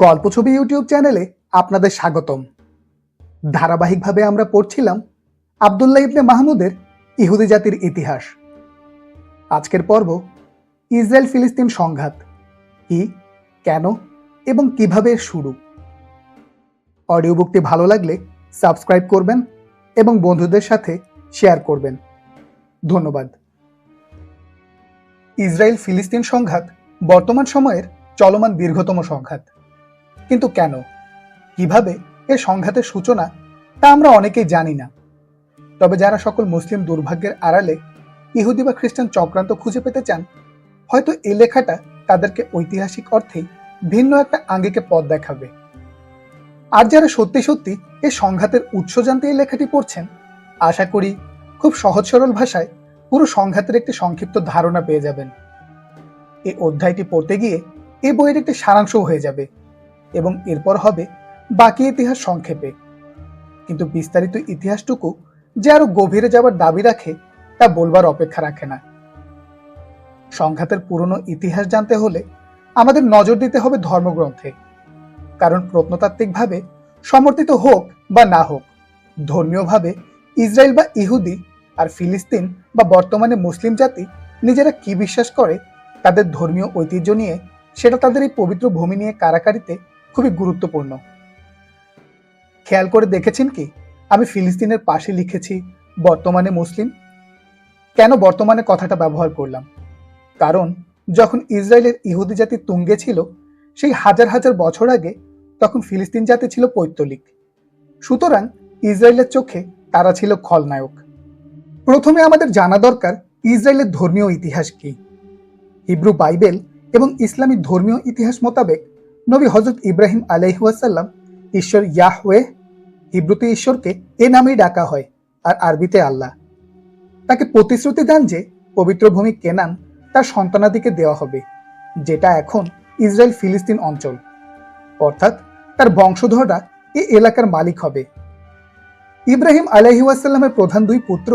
গল্প ছবি ইউটিউব চ্যানেলে আপনাদের স্বাগতম। ধারাবাহিকভাবে আমরা পড়ছিলাম আব্দুল্লাহ ইবনে মাহমুদের ইহুদি জাতির ইতিহাস। আজকের পর্ব ইসরায়েল ফিলিস্তিন সংঘাত, কি, কেন এবং কিভাবে এর শুরু। অডিও বুকটি ভালো লাগলে সাবস্ক্রাইব করবেন এবং বন্ধুদের সাথে শেয়ার করবেন। ধন্যবাদ। ইসরায়েল ফিলিস্তিন সংঘাত বর্তমান সময়ের চলমান দীর্ঘতম সংঘাত। কিন্তু কেন, কিভাবে এ সংঘাতের সূচনা, তা আমরা অনেকেই জানি না। তবে যারা সকল মুসলিম দুর্ভাগ্যের আড়ালে ইহুদি বা খ্রিস্টান চক্রান্ত খুঁজে পেতে চান, হয়তো এই লেখাটা তাদেরকে ঐতিহাসিক অর্থেই ভিন্ন একটা আঙ্গিকে পথ দেখাবে। আর যারা সত্যি সত্যি এই সংঘাতের উৎস জানতে এই লেখাটি পড়ছেন, আশা করি খুব সহজ সরল ভাষায় পুরো সংঘাতের একটি সংক্ষিপ্ত ধারণা পেয়ে যাবেন। এই অধ্যায়টি পড়তে গিয়ে এই বইয়ের একটি সারাংশ হয়ে যাবে এবং এরপর হবে বাকি ইতিহাস সংক্ষেপে। কিন্তু বিস্তারিত ইতিহাসটুকু যে আরো গভীরে যাবার দাবি রাখে, তা বলবার অপেক্ষা রাখে না। সংঘাতের পুরনো ইতিহাস জানতে হলে আমাদের নজর দিতে হবে ধর্মগ্রন্থে, কারণ প্রত্নতাত্ত্বিকভাবে সমর্থিত হোক বা না হোক, ধর্মীয়ভাবে ইসরায়েল বা ইহুদি আর ফিলিস্তিন বা বর্তমানে মুসলিম জাতি নিজেরা কি বিশ্বাস করে, তাদের ধর্মীয় ঐতিহ্য নিয়ে, সেটা তাদের এই পবিত্র ভূমি নিয়ে কারাকারিতে খুবই গুরুত্বপূর্ণ। খেয়াল করে দেখেছেন কি, আমি ফিলিস্তিনের পাশে লিখেছি বর্তমানে মুসলিম। কেন বর্তমানে কথাটা ব্যবহার করলাম? কারণ যখন ইসরায়েলের ইহুদি জাতি তুঙ্গে ছিল, সেই হাজার হাজার বছর আগে, তখন ফিলিস্তিন জাতি ছিল পৈত্তলিক। সুতরাং ইসরায়েলের চোখে তারা ছিল খলনায়ক। প্রথমে আমাদের জানা দরকার ইসরায়েলের ধর্মীয় ইতিহাস কি। হিব্রু বাইবেল এবং ইসলামী ধর্মীয় ইতিহাস মোতাবেক নবী হযরত ইব্রাহিম আলাইহিস সালাম, ঈশ্বর ইয়াহওয়ে, হিব্রুতে ঈশ্বরকে এ নামেই ডাকা হয় আর আরবিতে আল্লাহ, তাকে প্রতিশ্রুতি দেন যে পবিত্র ভূমি কেনান তার সন্তানাদিকে দেওয়া হবে, যেটা এখন ইসরায়েল ফিলিস্তিন অঞ্চল। অর্থাৎ তার বংশধররা এই এলাকার মালিক হবে। ইব্রাহিম আলাইহিস সালামের প্রধান দুই পুত্র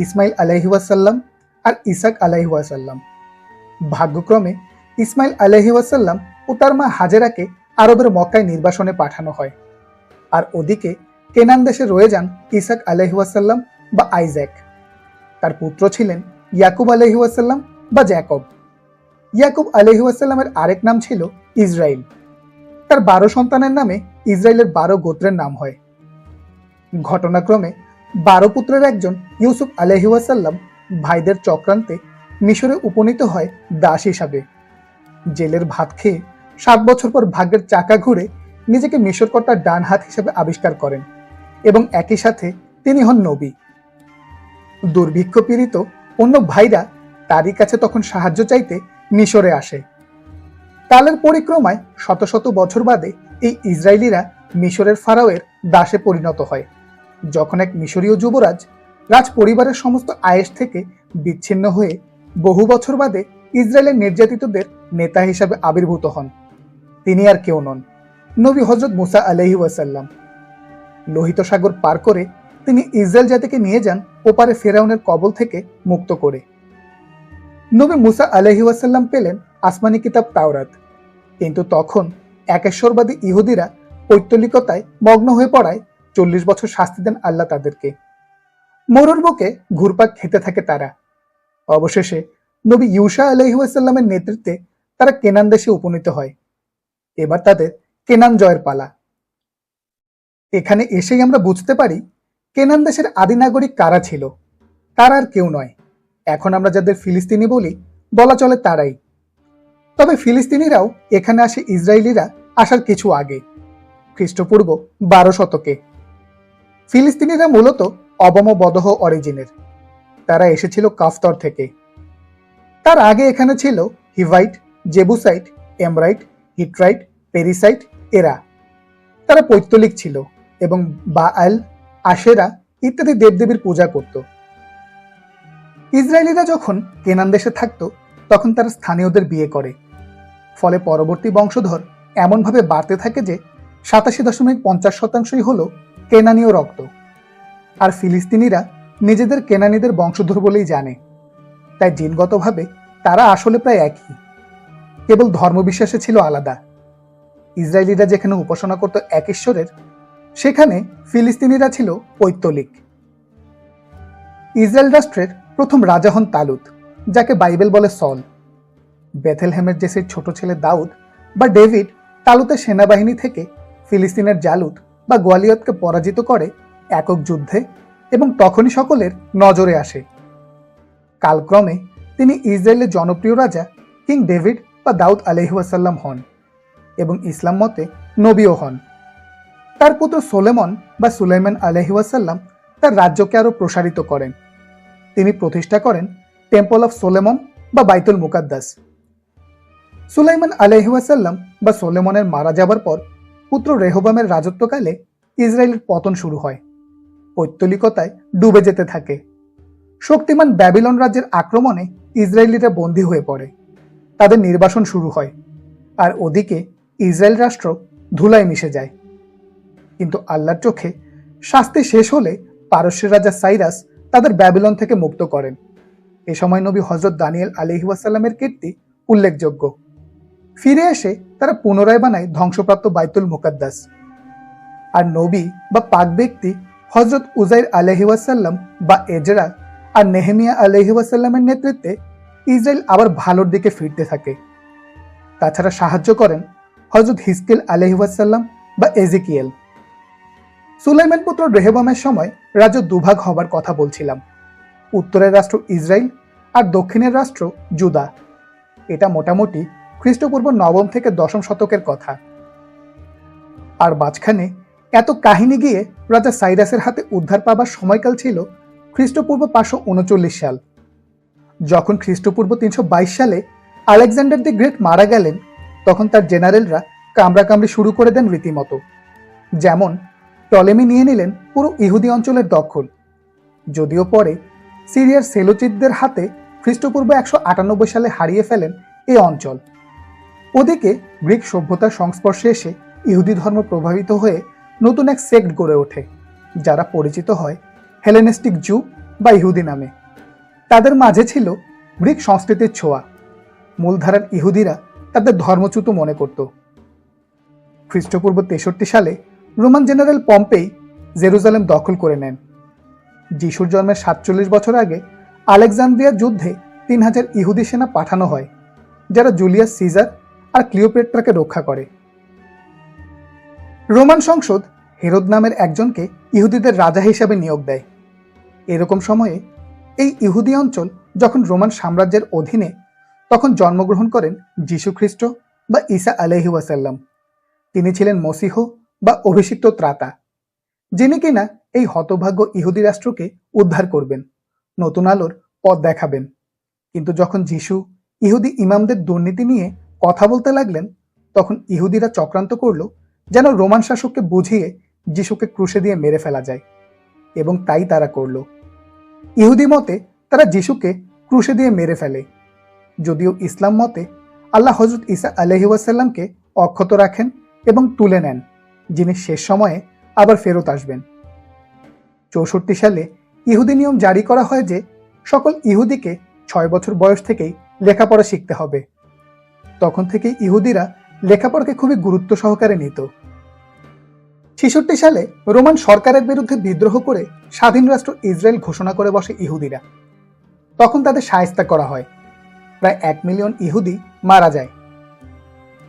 ইসমাইল আলাইহিস সালাম আর ইসাক আলাইহিস সালাম। ভাগ্যক্রমে ইসমাইল আলাইহিস সালাম ও তার মা হাজেরাকে আরবের মক্কায় নির্বাসনে পাঠানো হয়, আর ওদিকে কেনান দেশে রয়ে যান ইসাক আলাইহিস সালাম বা আইজ্যাক। তার পুত্র ছিলেন ইয়াকুব আলাইহিস সালাম বা জ্যাকব। ইয়াকুব আলাইহিস সালামের আরেক নাম ছিল ইসরাইল। তার 12 সন্তানের নামে ইসরায়েলের 12 গোত্রের নাম হয়। ঘটনাক্রমে 12 পুত্রের একজন ইউসুফ আলাইহিস সালাম ভাইদের চক্রান্তে মিশরে উপনীত হয় দাস হিসাবে। জেলের ভাত খেয়ে 7 বছর পর ভাগ্যের চাকা ঘুরে নিজেকে মিশরকর্তার ডান হাত হিসেবে আবিষ্কার করেন এবং একই সাথে তিনি হন নবী। দুর্ভিক্ষ পীড়িত অন্য ভাইরা তারই কাছে তখন সাহায্য চাইতে মিশরে আসে। কালের পরিক্রমায় শত শত বছর বাদে এই ইসরায়েলিরা মিশরের ফারাওয়ের দাসে পরিণত হয়, যখন এক মিশরীয় যুবরাজ রাজ পরিবারের সমস্ত আয়েশ থেকে বিচ্ছিন্ন হয়ে বহু বছর বাদে ইসরায়েলের নির্যাতিতদের নেতা হিসাবে আবির্ভূত হন। তিনি আর কেউ নন, নবী হযরত মুসা আলাইহিস সালাম। লোহিত সাগর পার করে তিনি ইসরায়েল জাতিকে নিয়ে যান ওপারে ফেরাউনের কবল থেকে মুক্ত করে। নবী মুসা আলাইহিস সালাম পেলেন আসমানি কিতাব তাওরাত, কিন্তু তখন একেশ্বরবাদী ইহুদিরা পৈত্তলিকতায় মগ্ন হয়ে পড়ায় 40 বছর শাস্তি দেন আল্লাহ তাদেরকে। মরুর বুকে ঘুরপাক খেতে থাকে তারা। অবশেষে নবী ইউসা আলাইহিস সালামের নেতৃত্বে তারা কেনান দেশে উপনীত হয়। এবার তাদের কেনান জয়ের পালা। এখানে এসেই আমরা বুঝতে পারি কেনান দেশের আদি নাগরিক কারা ছিল। তারা আর কেউ নয়, এখন আমরা যাদের ফিলিস্তিনি বলি, বলা চলে তারাই। তবে ফিলিস্তিনিরাও এখানে আসে ইসরায়েলিরা আসার কিছু আগে, খ্রিস্টপূর্ব 12 শতকে। ফিলিস্তিনিরা মূলত অবমবদহ অরিজিনের। তারা এসেছিল কাফতর থেকে। তার আগে এখানে ছিল হিভাইট, জেবুসাইট, এমরাইট, হিট্রাইট, পেরিসাইট এরা। তারা পৈত্তলিক ছিল এবং বাআল, আশেরা ইত্যাদি দেবদেবীর পূজা করত। ইসরায়েলিরা যখন কেনান দেশে থাকত, তখন তারা স্থানীয়দের বিয়ে করে। ফলে পরবর্তী বংশধর এমনভাবে বাড়তে থাকে যে 87.50% হল কেনানীয় রক্ত। আর ফিলিস্তিনিরা নিজেদের কেনানীদের বংশধর বলেই জানে, তাই জিনগতভাবে তারা আসলে প্রায় একই, কেবল ধর্মবিশ্বাসে ছিল আলাদা। ইসরায়েলিরা যেখানে উপাসনা করত এক ঈশ্বরের, সেখানে ফিলিস্তিনিরা ছিল পৈত্তলিক। ইসরায়েল রাষ্ট্রের প্রথম রাজা হন তালুত, যাকে বাইবেল বলে সল। বেথেলহেমের জেসির ছোট ছেলে দাউদ বা ডেভিড তালুতের সেনাবাহিনী থেকে ফিলিস্তিনের জালুত বা গোয়ালিয়তকে পরাজিত করে একক যুদ্ধে, এবং তখনই সকলের নজরে আসে। কালক্রমে তিনি ইসরায়েলের জনপ্রিয় রাজা কিং ডেভিড বা দাউদ আলাইহিস-সালাম হন এবং ইসলাম মতে নবীও হন। তার পুত্র সোলেমন বা সুলাইমান আলাইহিস-সালাম তার রাজ্যকে আরো প্রসারিত করেন। তিনি প্রতিষ্ঠা করেন টেম্পল অফ সোলেমন বা বাইতুল মুকাদ্দাস। সুলাইমান আলাইহিস-সালাম বা সোলেমনের মারা যাবার পর পুত্র রেহবামের রাজত্বকালে ইসরায়েলের পতন শুরু হয়। পৌত্তলিকতায় ডুবে যেতে থাকে। শক্তিমান ব্যাবিলন রাজ্যের আক্রমণে ইসরায়েলিরা বন্দী হয়ে পড়ে। তাদের নির্বাসন শুরু হয়, আর ওদিকে ইসরায়েল রাষ্ট্র ধুলায় মিশে যায়। কিন্তু আল্লাহর চোখে শাস্তি শেষ হলে পারস্যের রাজা সাইরাস তাদের ব্যাবিলন থেকে মুক্ত করেন। এ সময় নবী হযরত দানিয়েল আলাইহিস-সালামের কীর্তি উল্লেখযোগ্য। ফিরে এসে তারা পুনরায় বানায় ধ্বংসপ্রাপ্ত বাইতুল মুকাদ্দাস। আর নবী বা পাক ব্যক্তি হযরত উজাইর আলাইহিস-সালাম বা এজরা আর নেহেমিয়া আলাইহিস-সালামের নেতৃত্বে ইসরায়েল আবার ভালোর দিকে ফিরতে থাকে। তাছাড়া সাহায্য করেন হযরত হিজকিল আলাইহিস-সালাম বা এজিকিয়েল। সুলাইমান পুত্র রেহবামের সময় রাজ্য দুভাগ হবার কথা বলছিলাম। উত্তরের রাষ্ট্র ইসরায়েল আর দক্ষিণের রাষ্ট্র জুদা। এটা মোটামুটি খ্রিস্টপূর্ব 9ম থেকে 10ম শতকের কথা। আর মাঝখানে এত কাহিনী গিয়ে রাজা সাইরাসের হাতে উদ্ধার পাবার সময়কাল ছিল খ্রিস্টপূর্ব 539 সাল। যখন খ্রিস্টপূর্ব 322 সালে আলেকজান্ডার দি গ্রেট মারা গেলেন, তখন তার জেনারেলরা কামড়াকামড়ি শুরু করে দেন রীতিমতো। যেমন টলেমি নিয়ে নিলেন পুরো ইহুদি অঞ্চলের দখল, যদিও পরে সিরিয়ার সেলুচিদদের হাতে খ্রিস্টপূর্ব 198 সালে হারিয়ে ফেলেন এই অঞ্চল। ওদিকে গ্রিক সভ্যতার সংস্পর্শে এসে ইহুদি ধর্ম প্রভাবিত হয়ে নতুন এক সেক্ট গড়ে ওঠে, যারা পরিচিত হয় হেলেনিস্টিক জু বা ইহুদি নামে। তাদের মাঝে ছিল গ্রিক সংস্কৃতির ছোঁয়া। মূলধারার ইহুদিরা তাদের ধর্মচ্যুত মনে করত। খ্রিস্টপূর্ব 63 সালে রোমান জেনারেল পম্পেই জেরুজালেম দখল করে নেন। যিশুর জন্মের 47 বছর আগে আলেকজান্দ্রিয়ার যুদ্ধে 3000 ইহুদি সেনা পাঠানো হয়, যারা জুলিয়াস সিজার আর ক্লিওপেট্রাকে রক্ষা করে। রোমান সংসদ হেরোদ নামের একজনকে ইহুদিদের রাজা হিসাবে নিয়োগ দেয়। এরকম সময়ে এই ইহুদি অঞ্চল যখন রোমান সাম্রাজ্যের অধীনে, তখন জন্মগ্রহণ করেন যীশু খ্রিস্ট বা ঈসা আলাইহিস-সালাম। তিনি ছিলেন মসিহ বা অভিষিক্ত ত্রাতা, যিনি কিনা এই হতভাগ্য ইহুদি রাষ্ট্রকে উদ্ধার করবেন, নতুন আলোর পথ দেখাবেন। কিন্তু যখন যীশু ইহুদি ইমামদের দুর্নীতি নিয়ে কথা বলতে লাগলেন, তখন ইহুদিরা চক্রান্ত করল যেন রোমান শাসককে বুঝিয়ে যীশুকে ক্রুশে দিয়ে মেরে ফেলা যায়, এবং তাই তারা করল। ইহুদি মতে তারা যীশুকে ক্রুশে দিয়ে মেরে ফেলে, যদিও ইসলাম মতে আল্লাহ হযরত ঈসা আলাইহিস-সালামকে অক্ষত রাখেন এবং তুলে নেন, যিনি শেষ সময়ে আবার ফেরত আসবেন। 64 সালে ইহুদি নিয়ম জারি করা হয় যে সকল ইহুদিকে 6 বছর বয়স থেকেই লেখাপড়া শিখতে হবে। তখন থেকে ইহুদিরা লেখাপড়াকে খুবই গুরুত্ব সহকারে নিত। 66 সালে রোমান সরকারের বিরুদ্ধে বিদ্রোহ করে স্বাধীন রাষ্ট্র ইসরায়েল ঘোষণা করে বসে ইহুদিরা। তখন তাদের শায়েস্তা করা হয়। প্রায় 1 মিলিয়ন ইহুদি মারা যায়।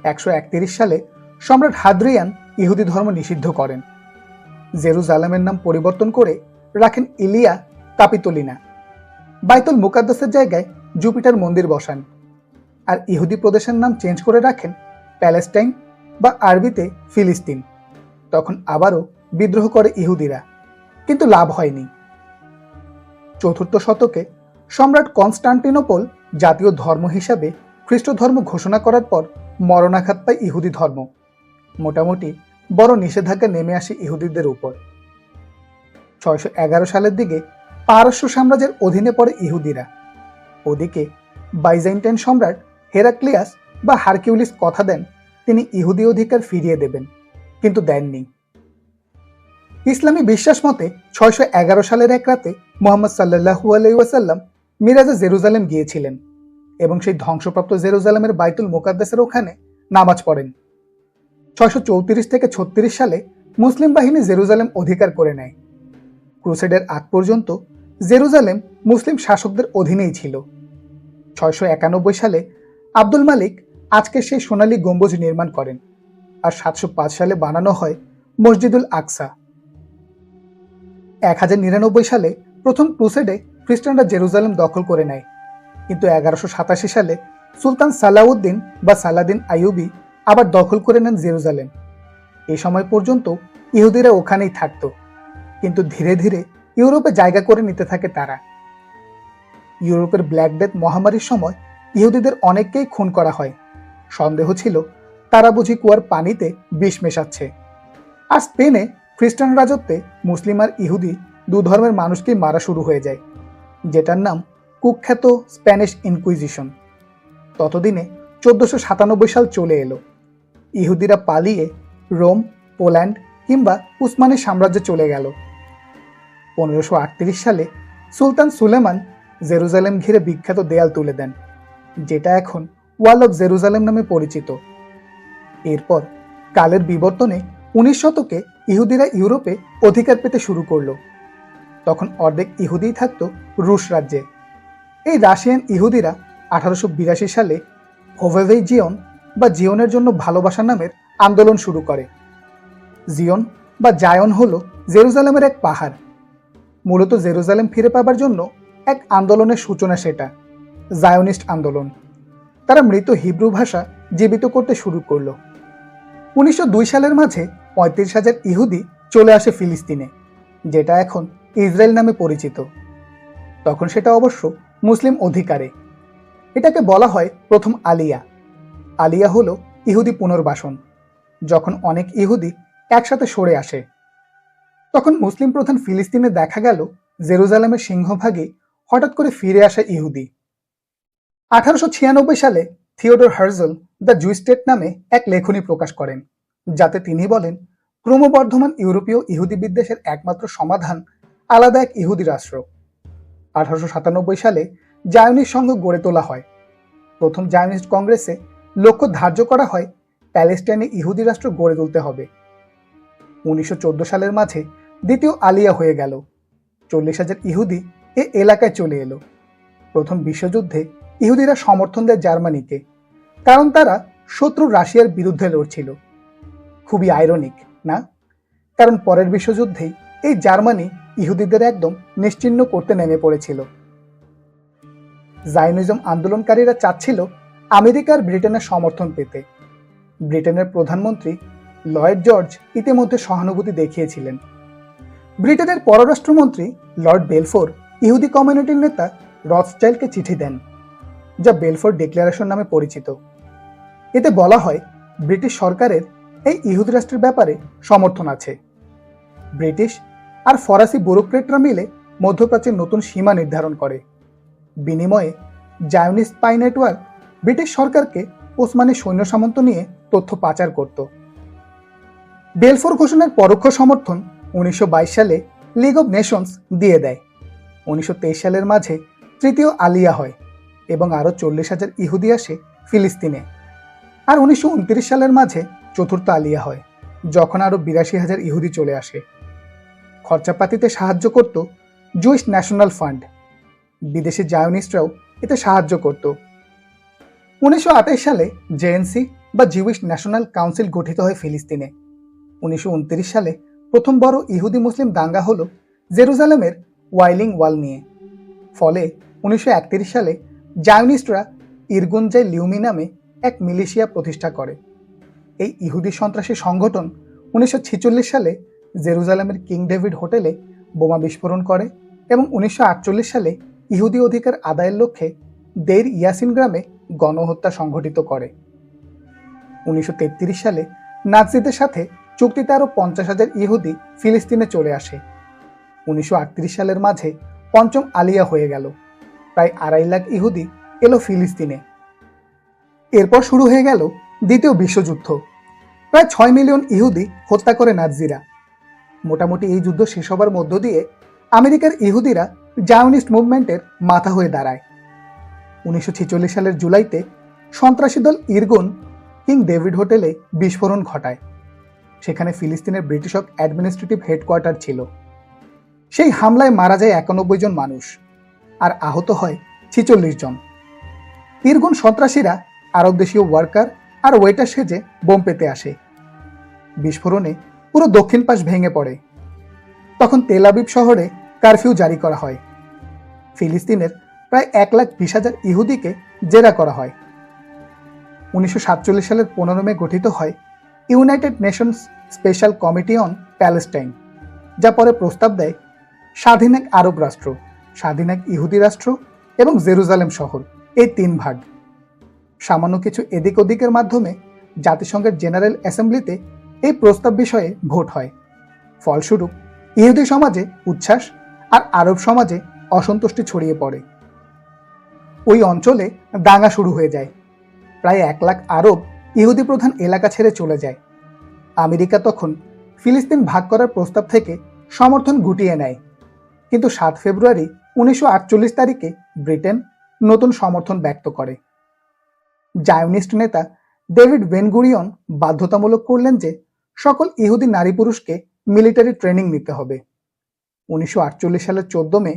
131 সালে সম্রাট হাদ্রিয়ান ইহুদি ধর্ম নিষিদ্ধ করেন। জেরুজালেমের নাম পরিবর্তন করে রাখেন ইলিয়া কাপিতোলিনা। বাইতুল মুকাদ্দাসের জায়গায় জুপিটার মন্দির বসান, আর ইহুদি প্রদেশের নাম চেঞ্জ করে রাখেন প্যালেস্টাইন বা আরবিতে ফিলিস্তিন। তখন আবারও বিদ্রোহ করে ইহুদিরা, কিন্তু লাভ হয়নি। 4th শতকে সম্রাট কনস্টান্টিনোপল জাতীয় ধর্ম হিসাবে খ্রিস্ট ধর্ম ঘোষণা করার পর মরণাঘাত পায় ইহুদি ধর্ম। মোটামুটি বড় নিষেধাজ্ঞা নেমে আসে ইহুদিদের উপর। 611 সালের দিকে পারস্য সাম্রাজ্যের অধীনে পড়ে ইহুদিরা। ওদিকে বাইজেন্টাইন সম্রাট হেরাক্লিয়াস বা হারকিউলিস কথা দেন তিনি ইহুদি অধিকার ফিরিয়ে দেবেন, কিন্তু দেননি। ইসলামী বিশ্বাস মতে 611 সালের এক রাতে মুহাম্মদ সাল্লাল্লাহু আলাইহি ওয়াসাল্লাম মিরাজে জেরুজালেম গিয়েছিলেন এবং সেই ধ্বংসপ্রাপ্ত জেরুজালেমের বাইতুল মুকাদ্দাসের ওখানে নামাজ পড়েন। 634 থেকে 36 সালে মুসলিম বাহিনী জেরুজালেম অধিকার করে নেয়। ক্রুসেডের আগ পর্যন্ত জেরুজালেম মুসলিম শাসকদের অধীনেই ছিল। 691 সালে আব্দুল মালিক আজকের সেই সোনালী গম্বুজ নির্মাণ করেন, আর 705 সালে বানানো হয় মসজিদুল আকসা। 1099 সালে প্রথম ক্রুসেডে খ্রিস্টানরা জেরুজালেম দখল করে নেয়, কিন্তু 1187 সালে সুলতান সালাউদ্দিন বা সালাদিন আইয়ুবী আবার দখল করে নেন জেরুজালেম। এই সময় পর্যন্ত ইহুদিরা ওখানেই থাকত, কিন্তু ধীরে ধীরে ইউরোপে জায়গা করে নিতে থাকে তারা। ইউরোপের ব্ল্যাক ডেথ মহামারীর সময় ইহুদিদের অনেককেই খুন করা হয়। সন্দেহ ছিল তারা বুঝি কুয়ার পানিতে বিষ মেশাচ্ছে। আর স্পেনে খ্রিস্টান রাজত্বে মুসলিম আর ইহুদি দু ধর্মের মানুষকেই মারা শুরু হয়ে যায়, যেটার নাম কুখ্যাত স্প্যানিশ ইনকুইজিশন। ততদিনে 1497 সাল চলে এলো। ইহুদিরা পালিয়ে রোম, পোল্যান্ড কিংবা উসমানী সাম্রাজ্যে চলে গেল। 1538 সালে সুলতান সুলেমান জেরুজালেম ঘিরে বিখ্যাত দেয়াল তুলে দেন, যেটা এখন ওয়াল অফ জেরুজালেম নামে পরিচিত। এরপর কালের বিবর্তনে 19 শতকে ইহুদিরা ইউরোপে অধিকার পেতে শুরু করলো। তখন অর্ধেক ইহুদিই থাকতো রুশ রাজ্যে। এই রাশিয়ান ইহুদিরা 1882 সালে হোভেভেই জিয়ন বা জিয়নের জন্য ভালোবাসা নামের আন্দোলন শুরু করে। জিয়ন বা জায়ন হলো জেরুজালেমের এক পাহাড়। মূলত জেরুজালেম ফিরে পাবার জন্য এক আন্দোলনের সূচনা, সেটা জায়নিস্ট আন্দোলন। তারা মৃত হিব্রু ভাষা জীবিত করতে শুরু করলো। 1902 সালের মাঝে 35,000 ইহুদি চলে আসে ফিলিস্তিনে, যেটা এখন ইসরায়েল নামে পরিচিত। তখন সেটা অবশ্য মুসলিম অধিকারে। এটাকে বলা হয় প্রথম আলিয়া। আলিয়া হলো ইহুদি পুনর্বাসন, যখন অনেক ইহুদি একসাথে সরে আসে। তখন মুসলিম প্রধান ফিলিস্তিনে দেখা গেল জেরুজালেমের সিংহভাগে হঠাৎ করে ফিরে আসা ইহুদি। 1896 সালে Theodore Herzi the zoo state নামে এক লেখনী প্রকাশ করেন, যাতে তিনি বলেন ক্রমবর্ধমান ইউরোপীয় ইহুদি বিদ্বেষের একমাত্র সমাধান আলাদা এক ইহুদি রাষ্ট্র। 1897 সালে জায়নিস্ট সংঘ গড়ে তোলা হয়। প্রথম জায়নিস্ট কংগ্রেসে লক্ষ্য ধার্য করা হয় প্যালেস্টাইনে ইহুদি রাষ্ট্র গড়ে তুলতে হবে। 1914 সালের মাঝে দ্বিতীয় আলিয়া হয়ে গেল। 40,000 ইহুদি এ এলাকায় চলে এলো। প্রথম বিশ্বযুদ্ধে ইহুদিরা সমর্থন দেয় জার্মানিকে, কারণ তারা শত্রু রাশিয়ার বিরুদ্ধে লড়ছিল। খুবই আইরনিক না? কারণ পরের বিশ্বযুদ্ধেই এই জার্মানি ইহুদিদের একদম নিশ্চিহ্ন করতে নেমে পড়েছিল। জায়নিজম আন্দোলনকারীরা চাচ্ছিল আমেরিকার ব্রিটেনের সমর্থন পেতে। ব্রিটেনের প্রধানমন্ত্রী লয়েড জর্জ ইতিমধ্যে সহানুভূতি দেখিয়েছিলেন। ব্রিটেনের পররাষ্ট্রমন্ত্রী লর্ড বেলফোর ইহুদি কমিউনিটির নেতা রথস্টাইল্ডকে চিঠি দেন, যা বেলফোর ডিক্লারেশন নামে পরিচিত। এতে বলা হয় ব্রিটিশ সরকারের এই ইহুদি রাষ্ট্রের ব্যাপারে সমর্থন আছে। ব্রিটিশ আর ফরাসি ব্যুরোক্রেটরা মিলে মধ্যপ্রাচ্যের নতুন সীমা নির্ধারণ করে। বিনিময়ে জায়নিস্ট স্পাই নেটওয়ার্ক ব্রিটিশ সরকারকে ওসমানী সৈন্য সামন্ত নিয়ে তথ্য পাচার করত। বেলফোর ঘোষণার পরোক্ষ সমর্থন 1922 সালে লিগ অব নেশনস দিয়ে দেয়। 1923 সালের মাঝে তৃতীয় আলিয়া হয় এবং আরও 40,000 ইহুদি আসে ফিলিস্তিনে। আর 1929 সালের মাঝে চতুর্থ আলিয়া হয়, যখন আরও 82,000 ইহুদি চলে আসে। খরচাপাতিতে সাহায্য করত জুইশ ন্যাশনাল ফান্ড। বিদেশি জায়নিস্টরাও এতে সাহায্য করত। 1928 সালে জেএনসি বা জিউইশ ন্যাশনাল কাউন্সিল গঠিত হয় ফিলিস্তিনে। 1929 সালে প্রথম বড় ইহুদি মুসলিম দাঙ্গা হলো জেরুজালেমের ওয়াইলিং ওয়াল নিয়ে। ফলে 1931 সালে জায়নিস্টরা ইরগুনজাই লিউমি নামে এক মিলিশিয়া প্রতিষ্ঠা করে। এই ইহুদি সন্ত্রাসী সংগঠন 1946 সালে জেরুজালেমের কিং ডেভিড হোটেলে বোমা বিস্ফোরণ করে এবং 1948 সালে ইহুদি অধিকার আদায়ের লক্ষ্যে দেইর ইয়াসিন গ্রামে গণহত্যা সংঘটিত করে। 1933 সালে নাৎসিদের সাথে চুক্তিতে আরও 50,000 ইহুদি ফিলিস্তিনে চলে আসে। 1938 সালের মাঝে পঞ্চম আলিয়া হয়ে গেল। প্রায় 2.5 লাখ ইহুদি এলো ফিলিস্তিনে। এরপর শুরু হয়ে গেল দ্বিতীয় বিশ্বযুদ্ধ। প্রায় 6 মিলিয়ন ইহুদি হত্যা করে নাৎসিরা। মোটামুটি এই যুদ্ধ শেষ হবার মধ্য দিয়ে আমেরিকার ইহুদিরা জায়নিস্ট মুভমেন্টের মাথা হয়ে দাঁড়ায়। 1946 সালের জুলাইতে সন্ত্রাসী দল ইরগুন কিং ডেভিড হোটেলে বিস্ফোরণ ঘটায়। সেখানে ফিলিস্তিনের ব্রিটিশ অ্যাডমিনিস্ট্রেটিভ হেডকোয়ার্টার ছিল। সেই হামলায় মারা যায় 91 জন মানুষ আর আহত হয় 46 জন। ইরগুন সন্ত্রাসীরা আরব দেশীয় ওয়ার্কার আর ওয়েটার সেজে বোম পেতে আসে। বিস্ফোরণে পুরো দক্ষিণ পাশ ভেঙে পড়ে। তখন তেল আবিব শহরে কারফিউ জারি করা হয়। ফিলিস্তিনের প্রায় 1,20,000 ইহুদিকে জেরা করা হয়। 1947 সালের 15 মে গঠিত হয় United Nations special committee on Palestine, যা পরে প্রস্তাব দেয় স্বাধীন এক আরব রাষ্ট্র, স্বাধীন এক ইহুদি রাষ্ট্র এবং জেরুজালেম শহর, এই 3 ভাগ। সামান্য কিছু এদিক ওদিকের মাধ্যমে জাতিসংঘের জেনারেল অ্যাসেম্বলিতে এই প্রস্তাব বিষয়ে ভোট হয়। ফলস্বরূপ ইহুদি সমাজে উচ্ছ্বাস আর আরব সমাজে অসন্তুষ্টি ছড়িয়ে পড়ে। ওই অঞ্চলে দাঙ্গা শুরু হয়ে যায়। প্রায় 1 লাখ আরব ইহুদি প্রধান এলাকা ছেড়ে চলে যায়। আমেরিকা তখন ফিলিস্তিন ভাগ করার প্রস্তাব থেকে সমর্থন গুটিয়ে নেয়, কিন্তু 7 ফেব্রুয়ারি 1948 তারিখে ব্রিটেন নতুন সমর্থন ব্যক্ত করে। জায়নিস্ট নেতা ডেভিড বেন গুরিয়ন বাধ্যতামূলক করলেন যে সকল ইহুদি নারী পুরুষকে মিলিটারি ট্রেনিং নিতে হবে। 1948 সালের 14 মে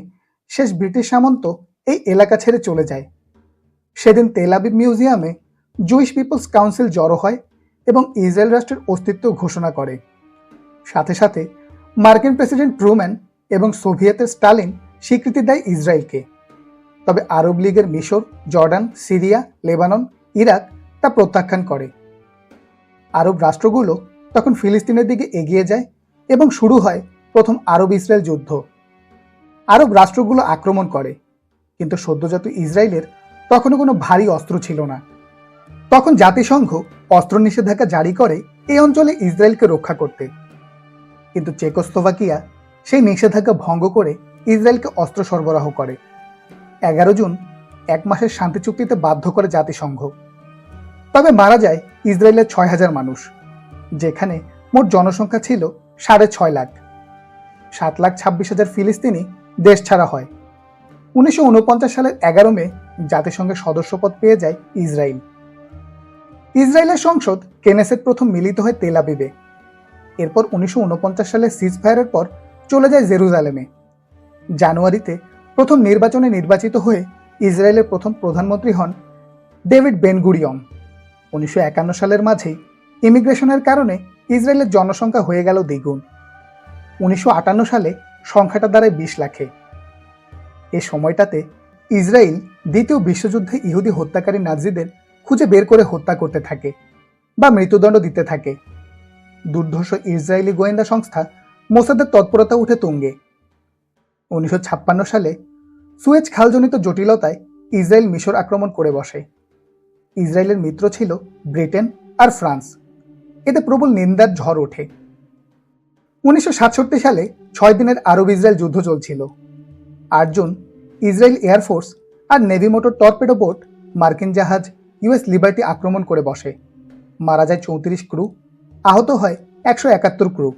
শেষ ব্রিটিশ সামন্ত এই এলাকা ছেড়ে চলে যায়। সেদিন তেল আবিব মিউজিয়ামে জুইশ পিপলস কাউন্সিল জড়ো হয় এবং ইসরায়েল রাষ্ট্রের অস্তিত্ব ঘোষণা করে। সাথে সাথে মার্কিন প্রেসিডেন্ট ট্রুম্যান এবং সোভিয়েতের স্টালিন স্বীকৃতি দেয় ইসরায়েলকে। তবে আরব লীগের মিশর, জর্ডান, সিরিয়া, লেবানন, ইরাক তা প্রত্যাখ্যান করে। আরব রাষ্ট্রগুলো তখন ফিলিস্তিনের দিকে এগিয়ে যায় এবং শুরু হয় প্রথম আরব ইসরায়েল যুদ্ধ। আরব রাষ্ট্রগুলো আক্রমণ করে, কিন্তু সদ্যজাত ইসরায়েলের তখনও কোনো ভারী অস্ত্র ছিল না। তখন জাতিসংঘ অস্ত্র নিষেধাজ্ঞা জারি করে এই অঞ্চলে ইসরায়েলকে রক্ষা করতে। কিন্তু চেকোস্লোভাকিয়া সেই নিষেধাজ্ঞা ভঙ্গ করে ইসরায়েলকে অস্ত্র সরবরাহ করে। 11 জুন 1 মাসের শান্তি চুক্তিতে বাধ্য করে জাতিসংঘ। তবে মারা যায় ইসরায়েলের 6,000 মানুষ, যেখানে মোট জনসংখ্যা ছিল 6.5 লাখ। 7,26,000 ফিলিস্তিনি দেশ ছাড়া হয়। 1949 সালের 11 মে জাতিসংঘের সদস্যপদ পেয়ে যায় ইসরায়েল। ইসরায়েলের সংসদ কেনেসেট প্রথম মিলিত হয় তেল আবিবে। এরপর 1949 সালের সিজ ফায়ারের পর চলে যায় জেরুজালেমে। জানুয়ারিতে প্রথম নির্বাচনে নির্বাচিত হয়ে ইসরায়েলের প্রথম প্রধানমন্ত্রী হন ডেভিড বেন গুরিয়ন। 1951 সালের মাঝেই ইমিগ্রেশনের কারণে ইসরায়েলের জনসংখ্যা হয়ে গেল দ্বিগুণ। 1958 সালে সংখ্যাটা দাঁড়ায় 20 লাখে। এ সময়টাতে ইসরায়েল দ্বিতীয় বিশ্বযুদ্ধে ইহুদি হত্যাকারী নাজিদের খুঁজে বের করে হত্যা করতে থাকে বা মৃত্যুদণ্ড দিতে থাকে। দুর্ধর্ষ ইসরায়েলি গোয়েন্দা সংস্থা মোসাদের তৎপরতা উঠে তুঙ্গে। 1956 সালে সুয়েজ খালজনিত জটিলতায় ইসরায়েল মিশর আক্রমণ করে বসে। ইসরায়েলের মিত্র ছিল ব্রিটেন আর ফ্রান্স। এতে প্রবল নিন্দার ঝড় ওঠে। 1967 সালে 6 দিনের আরব ইসরায়েল যুদ্ধ চলছিল। 8 জুন ইসরায়েল এয়ারফোর্স আর নেভি মোটর টর্পেডো বোট মার্কিন জাহাজ ইউএস লিবার্টি আক্রমণ করে বসে। মারা যায় 34 ক্রু, আহত হয় 171 ক্রু।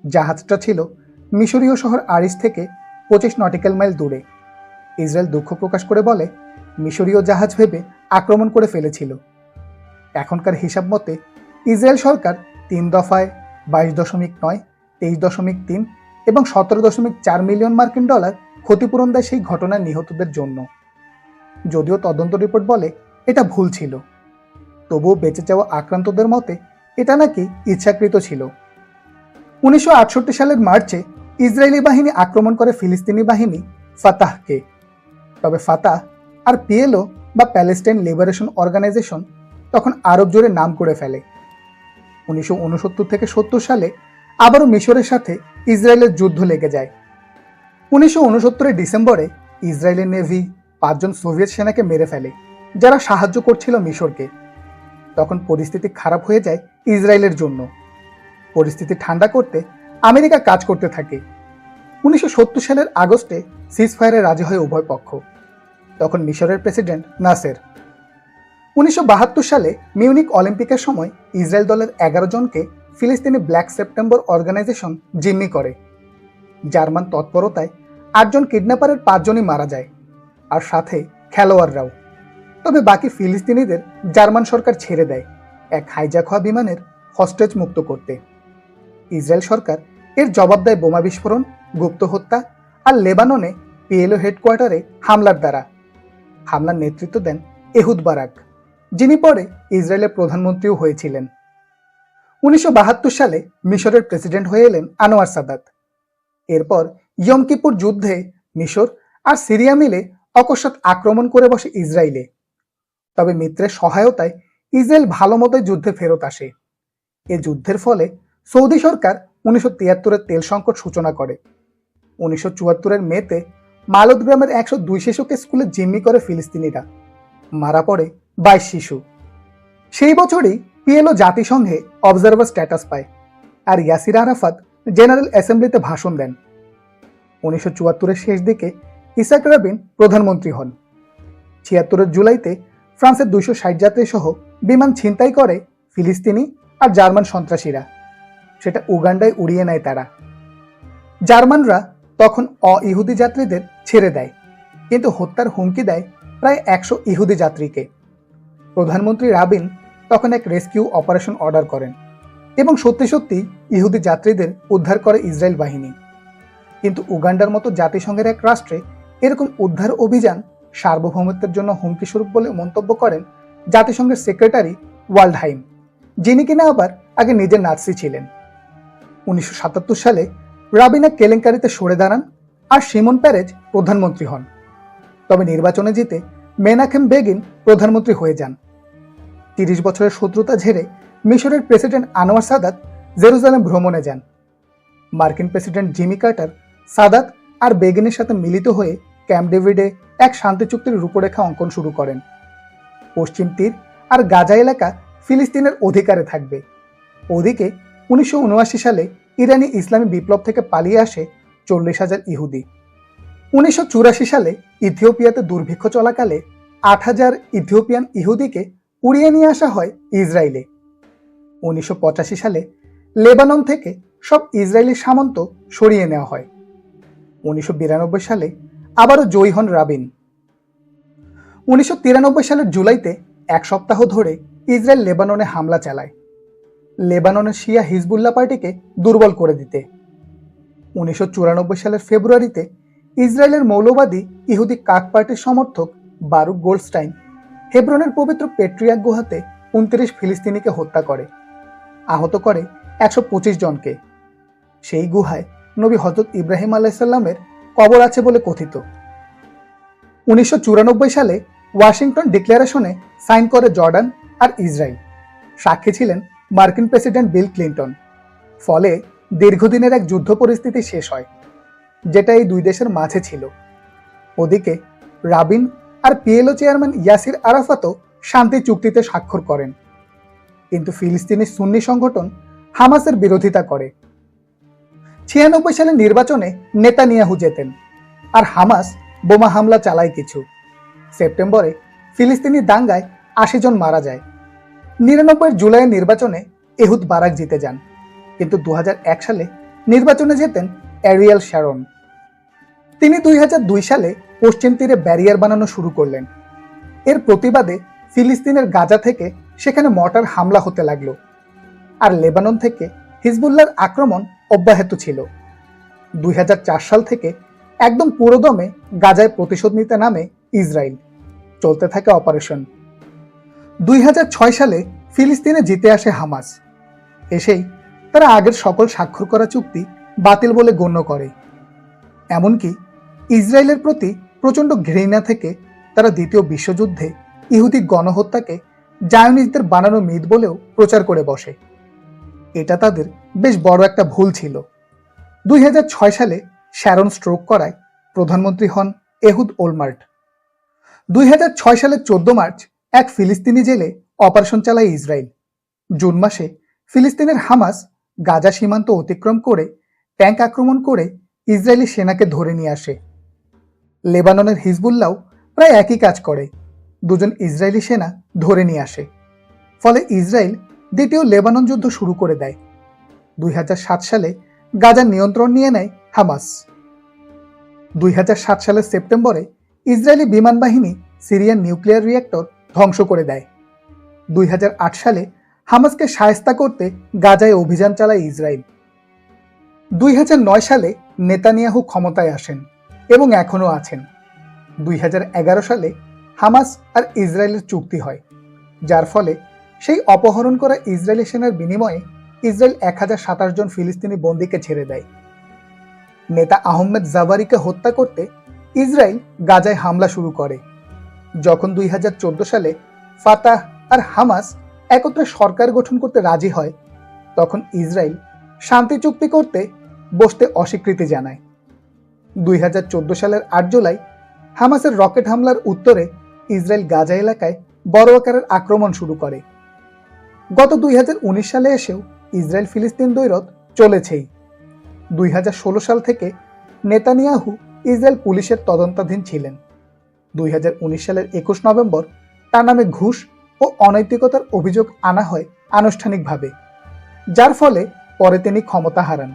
জাহাজটা ছিল মিশরীয় শহর আরিস থেকে 25 নটিক্যাল মাইল দূরে। ইসরায়েল দুঃখ প্রকাশ করে বলে, মিশরীয় জাহাজ ভেবে আক্রমণ করে ফেলেছিল। এখনকার হিসাব মতে ইসরায়েল সরকার 3 দফায় 22.9, 23.3 এবং 17.4 মিলিয়ন মার্কিন ডলার ক্ষতিপূরণ দেয় সেই ঘটনার নিহতদের জন্য। যদিও তদন্ত রিপোর্ট বলে এটা ভুল ছিল, তবুও বেঁচে যাওয়া আক্রান্তদের মতে এটা নাকি ইচ্ছাকৃত ছিল। 1968 সালের মার্চে ইসরায়েলি বাহিনী আক্রমণ করে ফিলিস্তিনি বাহিনী ফাতাহকে। তবে ফাতাহ আর পিএলও বা প্যালেস্টাইন লিবারেশন অর্গানাইজেশন তখন আরব জুড়ে নাম করে ফেলে। 1969 থেকে 70 সালে আবারও মিশরের সাথে ইসরায়েলের যুদ্ধ লেগে যায়। 1969 ডিসেম্বরে ইসরায়েলের নেভি 5 জন সোভিয়েত সেনাকে মেরে ফেলে, যারা সাহায্য করছিল মিশরকে। তখন পরিস্থিতি খারাপ হয়ে যায় ইসরায়েলের জন্য। পরিস্থিতি ঠান্ডা করতে আমেরিকা কাজ করতে থাকে। 1970 সালের আগস্টে সিজ ফায়ারে রাজি হয় উভয় পক্ষ। তখন মিশরের প্রেসিডেন্ট নাসের। 1972 সালে মিউনিক অলিম্পিকের সময় ইসরায়েল দলের 11 জনকে ফিলিস্তিনি ব্ল্যাক সেপ্টেম্বর অর্গানাইজেশন জিম্মি করে। জার্মান তৎপরতায় 8 জন কিডন্যাপারের 5 জনই মারা যায়, আর সাথে খেলোয়াড়রাও। তবে বাকি ফিলিস্তিনিদের জার্মান সরকার ছেড়ে দেয় এক হাইজ্যাক হওয়া বিমানের হস্টেজ মুক্ত করতে। ইসরায়েল সরকার এর জবাব দেয় বোমা বিস্ফোরণ, গুপ্ত হত্যা আর লেবাননে পিএলও হেডকোয়ার্টারে হামলার দ্বারা। হামলার নেতৃত্ব দেন এহুদ বারাক, যিনি পরে ইসরায়েলের প্রধানমন্ত্রীও হয়েছিলেন। 1972 সালে মিশরের প্রেসিডেন্ট হয়ে এলেন আনোয়ার সাদাত। এরপর ইয়ম কিপুর যুদ্ধে মিশর আর সিরিয়া মিলে অকস্মাৎ আক্রমণ করে বসে ইসরায়েলে। তবে মিত্রের সহায়তায় ইসরায়েল ভালো মতোই যুদ্ধে ফেরত আসে। এ যুদ্ধের ফলে সৌদি সরকার 1973-এর তেল সংকট সূচনা করে। 1974-এর মেতে মালদ গ্রামের 102 শিশুকে স্কুলে জিম্মি করে ফিলিস্তিনিরা। মারা পড়ে 22 শিশু। সেই বছরই পিএলও জাতিসংঘে অবজারভার স্ট্যাটাস পায় আর ইয়াসির আরাফাত জেনারেল অ্যাসেম্বলিতে ভাষণ দেন। 1974-এর শেষ দিকে ইসাক রাবিন প্রধানমন্ত্রী হন। 76-এর জুলাইতে ফ্রান্সের 260 যাত্রী সহ বিমান ছিনতাই করে ফিলিস্তিনি আর জার্মান সন্ত্রাসীরা। সেটা উগান্ডায় উড়িয়ে নেয় তারা। জার্মানরা তখন ইহুদি যাত্রীদের ছেড়ে দেয়, কিন্তু হত্যার হুমকি দেয় প্রায় 100 ইহুদি যাত্রীকে। প্রধানমন্ত্রী রাবিন তখন এক রেস্কিউ অপারেশন অর্ডার করেন এবং সত্যি সত্যি ইহুদি যাত্রীদের উদ্ধার করে ইসরায়েল বাহিনী। কিন্তু উগান্ডার মতো জাতিসংঘের এক রাষ্ট্রে এরকম উদ্ধার অভিযান সার্বভৌমত্বের জন্য হুমকি স্বরূপ বলে মন্তব্য করেন জাতিসংঘের সেক্রেটারি ওয়াল্ডহাইম, যিনি কিনা আবার আগে নিজের নাৎসি ছিলেন। 1977 সালে রাবিন এক কেলেঙ্কারিতে সরে দাঁড়ান আর শিমন পেরেজ প্রধানমন্ত্রী হন। তবে নির্বাচনে জিতে মেনাকেম বেগিন প্রধানমন্ত্রী হয়ে যান। 30 বছরের শত্রুতা ঝেড়ে মিশরের প্রেসিডেন্ট আনোয়ার সাদাত জেরুজালেম ভ্রমণে যান। মার্কিন প্রেসিডেন্ট জিমি কার্টার সাদাত আর বেগিনের সাথে মিলিত হয়ে ক্যাম্প ডেভিডে এক শান্তি চুক্তির রূপরেখা অঙ্কন শুরু করেন। পশ্চিম তীর আর গাজা এলাকা ফিলিস্তিনের অধিকারে থাকবে। ওদিকে 1979 সালে ইরানি ইসলামী বিপ্লব থেকে পালিয়ে আসে 40,000 ইহুদি। 1984 সালে ইথিওপিয়াতে দুর্ভিক্ষ চলাকালে 8,000 ইথিওপিয়ান ইহুদিকে উড়িয়ে নিয়ে আসা হয় ইসরায়েলে। 1985 সালে লেবানন থেকে সব ইসরায়েলি সামন্ত সরিয়ে নেওয়া হয়। 1992 সালে আবারও জয়ী হন রাবিন। 1993 সালের জুলাইতে এক সপ্তাহ ধরে ইসরায়েল লেবাননে হামলা চালায়, লেবাননের শিয়া হিজবুল্লাহ পার্টিকে দুর্বল করে দিতে। 1994 সালের ফেব্রুয়ারিতে ইসরায়েলের মৌলবাদী ইহুদি কাক পার্টির সমর্থক বারুক গোল্ডস্টাইন হেব্রনের পবিত্র পেট্রিয়াক গুহাতে 29 ফিলিস্তিনিকে হত্যা করে, আহত করে 125 জনকে। সেই গুহায় নবী হযরত ইব্রাহিম আলাইহিসসালামের কবর আছে বলে কথিত। 1994 সালে ওয়াশিংটন ডিক্লারেশনে সাইন করে জর্ডান আর ইসরায়েল। সাক্ষী ছিলেন মার্কিন প্রেসিডেন্ট বিল ক্লিন্টন। ফলে দীর্ঘদিনের এক যুদ্ধ পরিস্থিতি শেষ হয়, যেটা এই দুই দেশের মাঝে ছিল। ওদিকে রাবিন আর পিএলও চেয়ারম্যান ইয়াসির আরাফাতও শান্তি চুক্তিতে স্বাক্ষর করেন, কিন্তু ফিলিস্তিনি সুন্নি সংগঠন হামাসের বিরোধিতা করে। 96 সালের নির্বাচনে নেতানিয়াহু জেতেন আর হামাস বোমা হামলা চালায় কিছু। সেপ্টেম্বরে ফিলিস্তিনি দাঙ্গায় 80 জন মারা যায়। 99 জুলাইয়ের নির্বাচনে এহুদ বারাক জিতে যান, কিন্তু 2001 সালে নির্বাচনে জেতেন অ্যারিয়েল শ্যারন। তিনি 2002 সালে পশ্চিম তীরে ব্যারিয়ার বানানো শুরু করলেন। এর প্রতিবাদে ফিলিস্তিনের গাজা থেকে সেখানে মর্টার হামলা হতে লাগলো, আর লেবানন থেকে হিজবুল্লাহর আক্রমণ অব্যাহত ছিল। 2004 সাল থেকে একদম পুরোদমে গাজায় প্রতিশোধ নিতে নামে ইসরায়েল। চলতে থাকে অপারেশন। 2006 সালে ফিলিস্তিনে জিতে আসে হামাস। এসেই তারা আগের সকল স্বাক্ষর করা চুক্তি বাতিল বলে গণ্য করে। এমনকি ইসরায়েলের প্রতি প্রচণ্ড ঘৃণা থেকে তারা দ্বিতীয় বিশ্বযুদ্ধে ইহুদি গণহত্যাকে জায়নিস্টদের বানানো মিথ বলেও প্রচার করে বসে। এটা তাদের বেশ বড় একটা ভুল ছিল। 2006 সালে শ্যারন স্ট্রোক করায় প্রধানমন্ত্রী হন এহুদ ওলমার্ট। 2006 সালের 14 মার্চ এক ফিলিস্তিনি জেলে অপারেশন চালায় ইসরায়েল। জুন মাসে ফিলিস্তিনের হামাস গাজা সীমান্ত অতিক্রম করে ট্যাঙ্ক আক্রমণ করে ইসরায়েলি সেনাকে ধরে নিয়ে আসে। লেবাননের হিজবুল্লাহ প্রায় একই কাজ করে, দুজন ইসরায়েলি সেনা ধরে নিয়ে আসে। ফলে ইসরায়েল দ্বিতীয় লেবানন যুদ্ধ শুরু করে দেয়। 2007 সালে গাজার নিয়ন্ত্রণ নিয়ে নেয় হামাস। 2007 সালের সেপ্টেম্বরে ইসরায়েলি বিমান বাহিনী সিরিয়ান নিউক্লিয়ার রিঅ্যাক্টর ধ্বংস করে দেয়। 2008 সালে হামাসকে শায়েস্তা করতে গাজায় অভিযান চালায় ইসরায়েল। 2009 সালে নেতানিয়াহু ক্ষমতায় আসেন এবং এখনও আছেন। 2011 সালে হামাস আর ইসরায়েলের চুক্তি হয়, যার ফলে সেই অপহরণ করা ইসরায়েলি সেনার বিনিময়ে ইসরায়েল 1027 জন ফিলিস্তিনি বন্দীকে ছেড়ে দেয়। নেতা আহমেদ জাবারিকে হত্যা করতে ইসরায়েল গাজায় হামলা শুরু করে। যখন 2014 সালে ফাতাহ আর হামাস একত্রে সরকার গঠন করতে রাজি হয়, তখন ইসরায়েল শান্তি চুক্তি করতে বসতে অস্বীকৃতি জানায়। 2014 সালের 8 জুলাই হামাসের রকেট হামলার উত্তরে ইসরায়েল গাজা এলাকায় বড় আকারের আক্রমণ শুরু করে। গত 2019 সালে এসেও ইসরায়েল ফিলিস্তিন দ্বৈরথ চলেছেই। 2016 সাল থেকে নেতানিয়াহু ইসরায়েল পুলিশের তদন্তাধীন ছিলেন। 2019 সালের 21 নভেম্বর তার নামে ঘুষ ও অনৈতিকতার অভিযোগ আনা হয় আনুষ্ঠানিকভাবে, যার ফলে পরে তিনি ক্ষমতা হারান।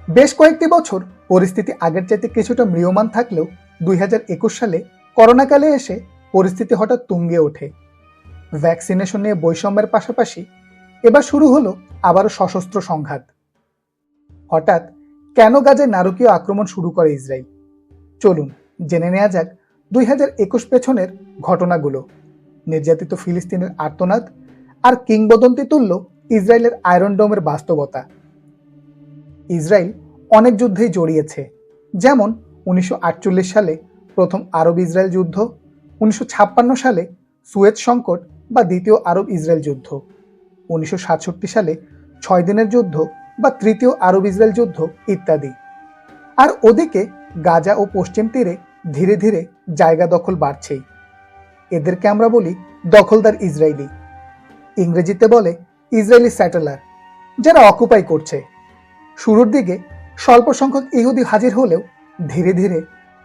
বেশ কয়েকটি বছর পরিস্থিতি আগের চাইতে কিছুটা ম্রিয়মাণ থাকলেও 2021 সালে করোনাকালে এসে পরিস্থিতি হঠাৎ তুঙ্গে ওঠে। ভ্যাকসিনেশন নিয়ে বৈষম্যের পাশাপাশি এবার শুরু হলো আবারও সশস্ত্র সংঘাত। হঠাৎ কেন গাজায় নারকীয় আক্রমণ শুরু করে ইসরায়েল? চলুন জেনে নেওয়া যাক 2021 পেছনের ঘটনাগুলো, নির্যাতিত ফিলিস্তিনের আর্তনাদ আর কিংবদন্তি তুল্য ইসরায়েলের আয়রন ডোমের বাস্তবতা। ইসরায়েল অনেক যুদ্ধেই জড়িয়েছে, যেমন 1948 সালে প্রথম আরব ইসরায়েল যুদ্ধ, 1956 সালে সুয়েজ সংকট বা দ্বিতীয় আরব ইসরায়েল যুদ্ধ, 1967 সালে 6 দিনের যুদ্ধ বা তৃতীয় আরব ইসরায়েল যুদ্ধ ইত্যাদি। আর ওদিকে গাজা ও পশ্চিম তীরে ধীরে ধীরে জায়গা দখল বাড়ছেই। এদেরকে আমরা বলি দখলদার ইসরায়েলি, ইংরেজিতে বলে ইসরায়েলি স্যাটেলার, যারা অকুপাই করছে। শুরুর দিকে স্বল্প সংখ্যক ইহুদি হাজির হলেও ধীরে ধীরে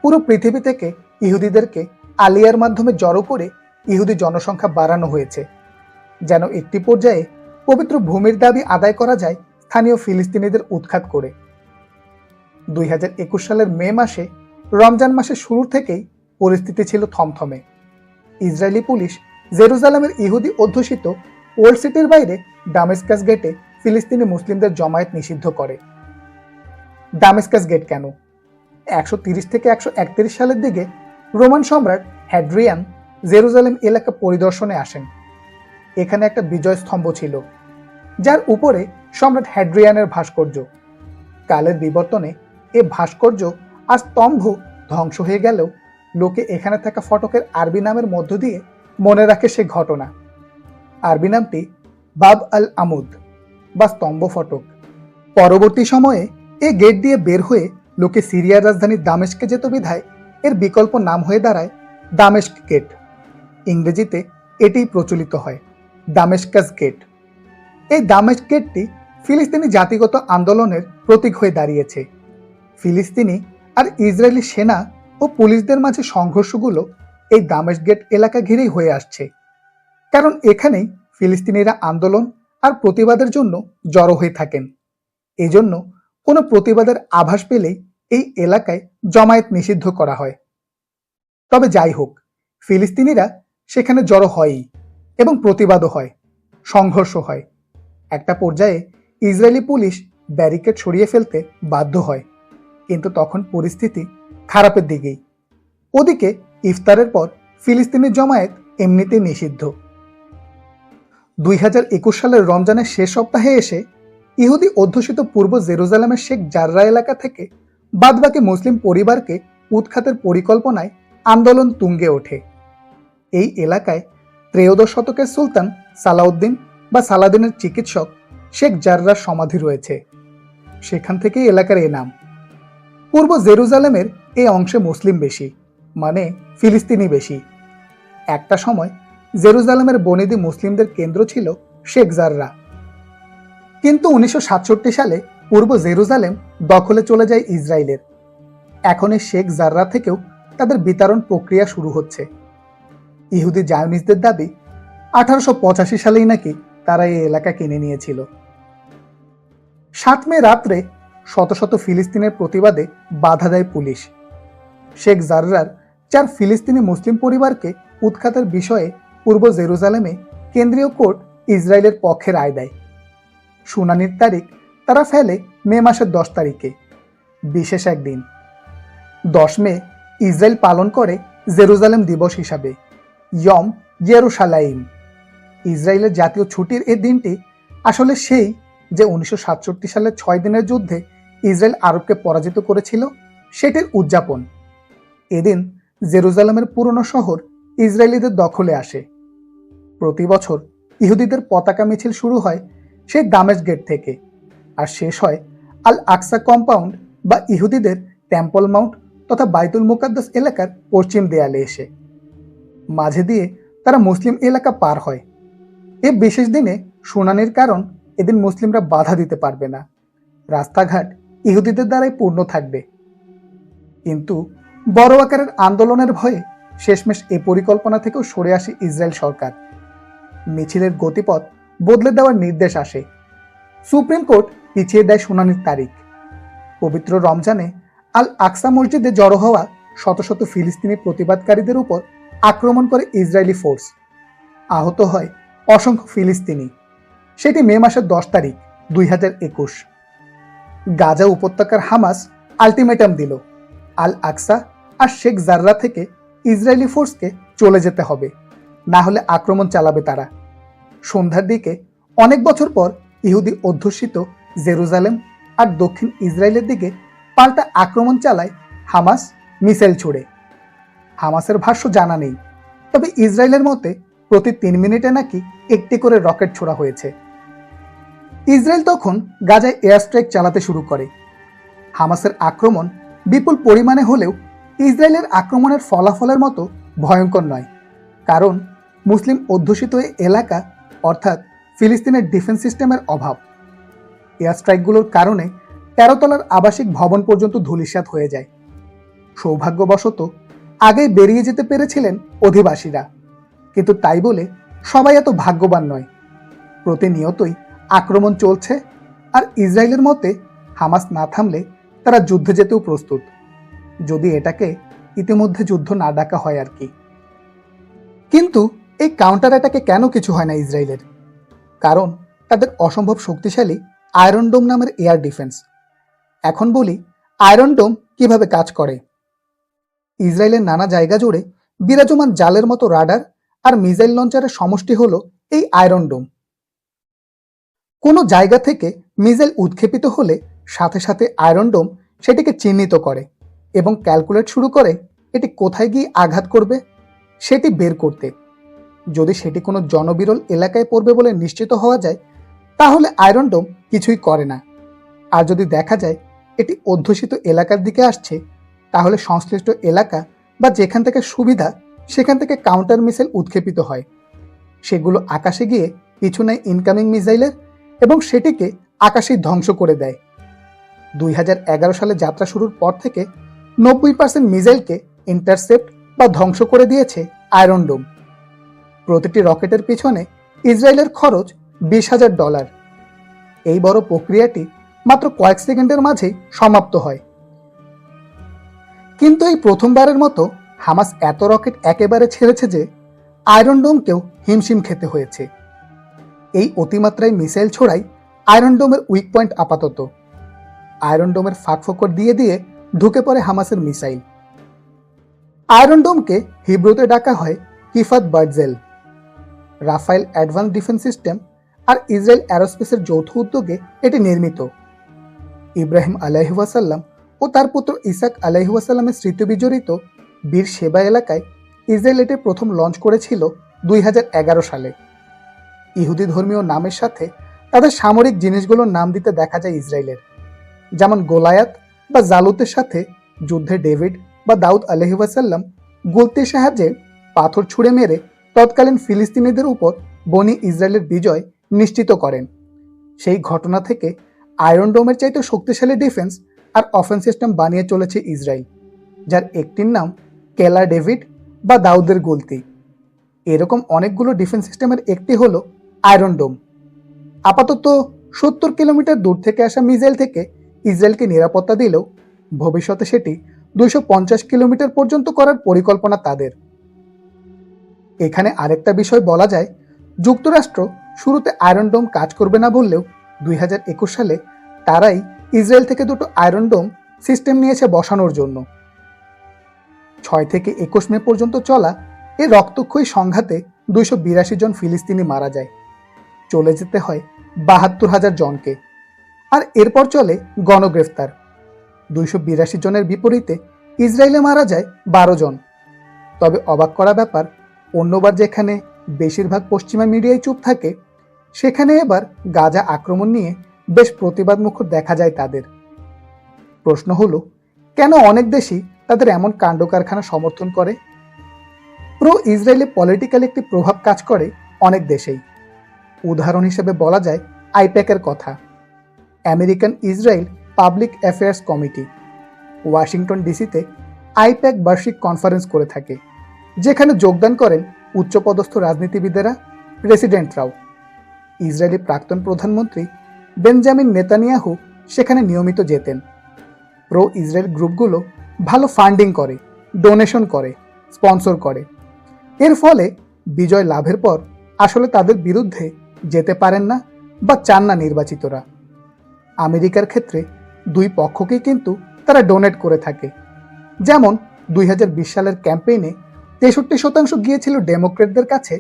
পুরো পৃথিবী থেকে ইহুদিদেরকে আলিয়ার মাধ্যমে জড়ো করে ইহুদি জনসংখ্যা বাড়ানো হয়েছে, যেন একটি পর্যায়ে পবিত্র ভূমির দাবি আদায় করা যায় স্থানীয় ফিলিস্তিনিদের উৎখাত করে। 2021 সালের মে মাসে রমজান মাসের শুরু থেকেই পরিস্থিতি ছিল থমথমে। ইসরায়েলি পুলিশ জেরুজালেমের ইহুদি অধ্যুষিত ওল্ড সিটির বাইরে দামেস্কাস গেটে ফিলিস্তিনি মুসলিমদের জমায়েত নিষিদ্ধ করে। দামেস্কাস গেট কেন? 130 থেকে 131 সালের দিকে রোমান সম্রাট হ্যাড্রিয়ান জেরুজালেম এলাকা পরিদর্শনে আসেন। এখানে একটা বিজয় স্তম্ভ ছিল, যার উপরে সম্রাট হ্যাড্রিয়ানের ভাস্কর্য। কালের বিবর্তনে এ ভাস্কর্য আর স্তম্ভ ধ্বংস হয়ে গেলেও লোকে এখানে থাকা ফটকের আরবি নামের মধ্য দিয়ে মনে রাখে সে ঘটনা। আরবি নামটি বাব আল আমুদ বা স্তম্ভ ফটক। পরবর্তী সময়ে এ গেট দিয়ে বের হয়ে লোকে সিরিয়ার রাজধানী দামেস্কে যেত বিধায় এর বিকল্প নাম হয়ে দাঁড়ায় দামেস্ক গেট। ইংরেজিতে এটিই প্রচলিত হয়, দামেস্কাস গেট। এই দামেস্ক গেটটি ফিলিস্তিনি জাতিগত আন্দোলনের প্রতীক হয়ে দাঁড়িয়েছে। ফিলিস্তিনি আর ইসরায়েলি সেনা ও পুলিশদের মাঝে সংঘর্ষগুলো এই দামেস্ক গেট এলাকা ঘিরেই হয়ে আসছে, কারণ এখানেই ফিলিস্তিনিরা আন্দোলন আর প্রতিবাদের জন্য জড়ো হয়ে থাকেন। এজন্য কোনো প্রতিবাদের আভাস পেলেই এই এলাকায় জমায়েত নিষিদ্ধ করা হয়। তবে যাই হোক, ফিলিস্তিনিরা সেখানে জড়ো হয়ই এবং প্রতিবাদও হয়, সংঘর্ষ হয়। একটা পর্যায়ে ইসরায়েলি পুলিশ ব্যারিকেড সরিয়ে ফেলতে বাধ্য হয়, কিন্তু তখন পরিস্থিতি খারাপের দিকেই। ওদিকে ইফতারের পর ফিলিস্তিনি জমায়েত এমনিতেই নিষিদ্ধ। 2021 সালের রমজানের শেষ সপ্তাহে এসে ইহুদি অধ্যুষিত পূর্ব জেরুজালেমের শেখ জাররা এলাকা থেকে বাদবাকি মুসলিম পরিবারকে উৎখাতের পরিকল্পনায় আন্দোলন তুঙ্গে ওঠে। এই এলাকায় 13 শতকের সুলতান সালাউদ্দিন বা সালাদিনের চিকিৎসক শেখ জাররার সমাধি রয়েছে, সেখান থেকেই এলাকার এ নাম। পূর্ব জেরুজালেমের এই অংশে মুসলিম বেশি, মানে ফিলিস্তিনি বেশি। একটা সময় জেরুজালেমের বনেদি মুসলিমদের কেন্দ্র ছিল শেখ জাররা, কিন্তু 1967 সালে পূর্ব জেরুজালেম দখলে চলে যায় ইসরায়েলের। এখন এই শেখ জাররা থেকেও তাদের বিতরণ প্রক্রিয়া শুরু হচ্ছে। ইহুদি জায়নিস্টদের দাবি 1885 সালেই নাকি তারা এই এলাকা কিনে নিয়েছিল। 7 মে রাত্রে শত শত ফিলিস্তিনের প্রতিবাদে বাধা দেয় পুলিশ। শেখ জাররার 4 ফিলিস্তিনি মুসলিম পরিবারকে উৎখাতের বিষয়ে পূর্ব জেরুজালেমে কেন্দ্রীয় কোর্ট ইসরায়েলের পক্ষে রায় দেয়। শুনানির তারিখ তারা ফেলে মে মাসের 10 তারিখে, বিশেষ একদিন। 10 মে ইসরায়েল পালন করে জেরুজালেম দিবস হিসাবে, ইয়ম ইয়েরুশালাইম। ইসরায়েলের জাতীয় ছুটির এই দিনটি আসলে সেই যে 1967 সালের 6 দিনের যুদ্ধে ইসরায়েল আরবকে পরাজিত করেছিল সেটির উদযাপন। এদিন জেরুজালেমের পুরনো শহর ইসরায়েলিদের দখলে আসে। প্রতি বছর ইহুদিদের পতাকা মিছিল শুরু হয় সেই দামেস্ক গেট থেকে, আর শেষ হয় আল আকসা কম্পাউন্ড বা ইহুদিদের টেম্পল মাউন্ট তথা বাইতুল মুকাদ্দাস এলাকার পশ্চিম দেয়ালে এসে। মাঝে দিয়ে তারা মুসলিম এলাকা পার হয়। এ বিশেষ দিনে শুনানির কারণ এদিন মুসলিমরা বাধা দিতে পারবে না, রাস্তাঘাট ইহুদিদের দ্বারাই পূর্ণ থাকবে। কিন্তু বড় আকারের আন্দোলনের ভয়ে শেষমেশ এই পরিকল্পনা থেকেও সরে আসে ইসরায়েল সরকার। মিছিলের গতিপথ বদলে দেওয়ার নির্দেশ আসে। সুপ্রিম কোর্ট পিছিয়ে দেয় শুনানির তারিখ। পবিত্র রমজানে আল আকসা মসজিদে জড়ো হওয়া শত শত ফিলিস্তিনি প্রতিবাদকারীদের উপর আক্রমণ করে ইসরায়েলি ফোর্স। আহত হয় অসংখ্য ফিলিস্তিনি। সেটি মে মাসের 10 তারিখ 2021। গাজা উপত্যকার হামাস আলটিমেটাম দিল, আল আকসা আর শেখ জাররা থেকে ইসরায়েলি ফোর্সকে চলে যেতে হবে, না হলে আক্রমণ চালাবে তারা। সন্ধ্যার দিকে অনেক বছর পর ইহুদি অধ্যুষিত জেরুজালেম আর দক্ষিণ ইসরায়েলের দিকে পাল্টা আক্রমণ চালায় হামাস মিসাইল ছুড়ে। হামাসের ভাষ্য জানা নেই, তবে ইসরায়েলের মতে প্রতি 3 মিনিটে নাকি একটি করে রকেট ছোড়া হয়েছে। ইসরায়েল তখন গাজায় এয়ার স্ট্রাইক চালাতে শুরু করে। হামাসের আক্রমণ বিপুল পরিমাণে হলেও ইসরায়েলের আক্রমণের ফলাফলের মতো ভয়ঙ্কর নয়, কারণ মুসলিম অধ্যুষিত এলাকা অর্থাৎ ফিলিস্তিনের ডিফেন্স সিস্টেমের অভাব। এয়ার স্ট্রাইকগুলোর কারণে 13 তলার আবাসিক ভবন পর্যন্ত ধূলিসাৎ হয়ে যায়। সৌভাগ্যবশত আগেই বেরিয়ে যেতে পেরেছিলেন অধিবাসীরা, কিন্তু তাই বলে সবাই এত ভাগ্যবান নয়। প্রতিনিয়তই আক্রমণ চলছে, আর ইসরায়েলের মতে হামাস না থামলে তারা যুদ্ধে যেতেও প্রস্তুত, যদি এটাকে ইতিমধ্যে যুদ্ধ না ডাকা হয় আর কি। কিন্তু এই কাউন্টার অ্যাটাকে কেন কিছু হয় না ইসরায়েলের? কারণ তাদের অসম্ভব শক্তিশালী আয়রন ডোম নামের এয়ার ডিফেন্স। এখন বলি আয়রন ডোম কিভাবে কাজ করে। ইসরায়েলের নানা জায়গা জুড়ে বিরাজমান জালের মতো রাডার আর মিসাইল লঞ্চারের সমষ্টি হলো এই আয়রন ডোম। কোনো জায়গা থেকে মিসাইল উৎক্ষেপিত হলে সাথে সাথে আয়রন ডোম সেটিকে চিহ্নিত করে এবং ক্যালকুলেট শুরু করে এটি কোথায় গিয়ে আঘাত করবে সেটি বের করতে। যদি সেটি কোনো জনবিরল এলাকায় পড়বে বলে নিশ্চিত হওয়া যায়, তাহলে আয়রন ডোম কিছুই করে না। আর যদি দেখা যায় এটি অধ্যুষিত এলাকার দিকে আসছে, তাহলে সংশ্লিষ্ট এলাকা বা যেখান থেকে সুবিধা সেখান থেকে কাউন্টার মিসাইল উৎক্ষেপিত হয়। সেগুলো আকাশে গিয়ে পিছু নেয় ইনকামিং মিসাইলের এবং সেটিকে আকাশেই ধ্বংস করে দেয়। 2011 সালে যাত্রা শুরুর পর থেকে 90% মিসাইলকে ইন্টারসেপ্ট বা ধ্বংস করে দিয়েছে আয়রন ডোম। প্রতিটি রকেটের পিছনে ইসরায়েলের খরচ $20,000। এই বড় প্রক্রিয়াটি মাত্র কয়েক সেকেন্ডের মাঝেই সমাপ্ত হয়। কিন্তু এই প্রথমবারের মতো হামাস এত রকেট একেবারে ছেড়েছে যে আয়রন ডোমকেও হিমশিম খেতে হয়েছে। এই অতিমাত্রায় মিসাইল ছোড়াই আয়রন ডোমের উইক পয়েন্ট আপাতত। আয়রন ডোমের ফাঁকফোকর দিয়ে দিয়ে ঢুকে পড়ে হামাসের মিসাইল। আয়রন ডোমকে হিব্রুতে ডাকা হয় কিফাত বার্জেল। রাফায়েল অ্যাডভান্স ডিফেন্স সিস্টেম আর ইসরায়েল অ্যারোস্পেসের যৌথ উদ্যোগে এটি নির্মিত। ইব্রাহিম আলাইহিওয়াসাল্লাম ও তার পুত্র ইসাক আলাইহিওয়াসাল্লামের স্মৃতি বিজড়িত বীর সেবা এলাকায় ইসরায়েল এটি প্রথম লঞ্চ করেছিল 2011 সালে। ইহুদি ধর্মীয় নামের সাথে তাদের সামরিক জিনিসগুলোর নাম দিতে দেখা যায় ইসরায়েলের, যেমন গোলায়াত বা জালুতের সাথে যুদ্ধে ডেভিড বা দাউদ আলাইহিওয়াসাল্লাম গুলতির সাহায্যে পাথর ছুঁড়ে মেরে তৎকালীন ফিলিস্তিনিদের উপর বনি ইসরায়েলের বিজয় নিশ্চিত করেন। সেই ঘটনা থেকে আয়রন ডোমের চাইতে শক্তিশালী ডিফেন্স আর অফেন্স সিস্টেম বানিয়ে চলেছে ইসরায়েল, যার একটির নাম কেলা ডেভিড বা দাউদের গুলতি। এরকম অনেকগুলো ডিফেন্স সিস্টেমের একটি হলো আয়রন ডোম। আপাতত 70 কিলোমিটার দূর থেকে আসা মিসাইল থেকে ইসরায়েলকে নিরাপত্তা দিলেও ভবিষ্যতে সেটি 250 কিলোমিটার পর্যন্ত করার পরিকল্পনা তাদের। এখানে আরেকটা বিষয় বলা যায়, যুক্তরাষ্ট্র শুরুতে আয়রন ডোম কাজ করবে না বললেও 2021 সালে তারাই ইসরায়েল থেকে দুটো আয়রন ডোম সিস্টেম নিয়েছে বসানোর জন্য। 6 থেকে 21 মে পর্যন্ত চলা এই রক্তক্ষয়ী সংঘাতে 282 জন ফিলিস্তিনি মারা যায়, চলে যেতে হয় 72,000 জনকে। আর এরপর চলে গণগ্রেফতার। 282 জনের বিপরীতে ইসরায়েলে মারা যায় 12 জন। তবে অবাক করা ব্যাপার, অন্যবার যেখানে বেশিরভাগ পশ্চিমা মিডিয়ায় চুপ থাকে, সেখানে এবার গাজা আক্রমণ নিয়ে বেশ প্রতিবাদমুখর দেখা যায় তাদের। প্রশ্ন হলো, কেন অনেক দেশই তাদের এমন কাণ্ড কারখানা সমর্থন করে? প্রো ইসরায়েলি পলিটিক্যাল একটি প্রভাব কাজ করে অনেক দেশেই। উদাহরণ হিসেবে বলা যায় আইপ্যাকের কথা, American Israel public affairs committee. Washington ডিসিতে আইপ্যাক বার্ষিক কনফারেন্স করে থাকে, যেখানে যোগদান করেন উচ্চপদস্থ রাজনীতিবিদেরা, প্রেসিডেন্টরাও। ইসরায়েলি প্রাক্তন প্রধানমন্ত্রী বেঞ্জামিন নেতানিয়াহু সেখানে নিয়মিত যেতেন। প্রো ইসরায়েল গ্রুপগুলো ভালো ফান্ডিং করে, ডোনেশন করে, স্পন্সর করে। এর ফলে বিজয় লাভের পর আসলে তাদের বিরুদ্ধে যেতে পারেন না বা চান না নির্বাচিতরা। আমেরিকার ক্ষেত্রে দুই পক্ষকেই কিন্তু তারা ডোনেট করে থাকে। যেমন 2020 সালের ক্যাম্পেইনে 63% গিয়েছিল ডেমোক্রেটদের কাছে,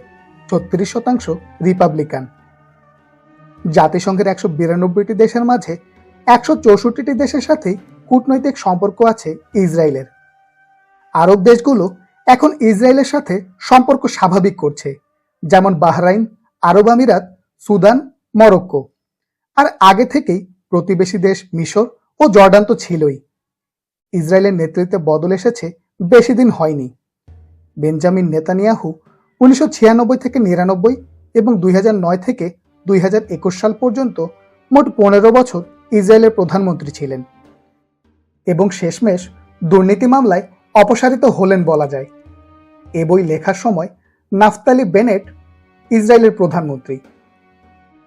36% রিপাবলিকান। জাতিসংঘের 192টি দেশের মাঝে 164টি দেশের সাথে কূটনৈতিক সম্পর্ক আছে ইসরায়েলের। আরব দেশগুলো এখন ইসরায়েলের সাথে সম্পর্ক স্বাভাবিক করছে, যেমন বাহরাইন, আরব আমিরাত, সুদান, মরক্কো। আর আগে থেকেই প্রতিবেশী দেশ মিশর ও জর্ডান তো ছিলই। ইসরায়েলের নেতৃত্বে বদল এসেছে বেশি দিন হয়নি। বেঞ্জামিন নেতানিয়াহু 1996 থেকে 99 এবং 2009 থেকে 2021 সাল পর্যন্ত মোট 15 বছর ইসরায়েলের প্রধানমন্ত্রী ছিলেন এবং শেষমেশ দুর্নীতি মামলায় অপসারিত হলেন বলা যায়। এ বই লেখার সময় নাফতালি বেনেট ইসরায়েলের প্রধানমন্ত্রী।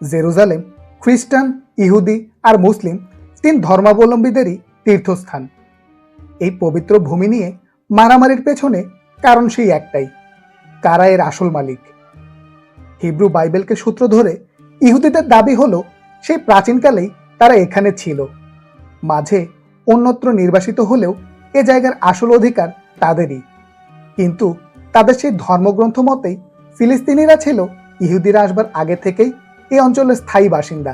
জেরুজালেম খ্রিস্টান, ইহুদি আর মুসলিম 3 ধর্মাবলম্বীদেরই তীর্থস্থান। এই পবিত্র ভূমি নিয়ে মারামারির পেছনে কারণ সেই একটাই, কারা এর আসল মালিক। হিব্রু বাইবেলকে সূত্র ধরে ইহুদিদের দাবি হলো সেই প্রাচীনকালেই তারা এখানে ছিল, মাঝে অন্যত্র নির্বাসিত হলেও এ জায়গার আসল অধিকার তাদেরই। কিন্তু তাদের সেই ধর্মগ্রন্থ মতেই ফিলিস্তিনিরা ছিল ইহুদিরা আসবার আগে থেকেই এই অঞ্চলের স্থায়ী বাসিন্দা।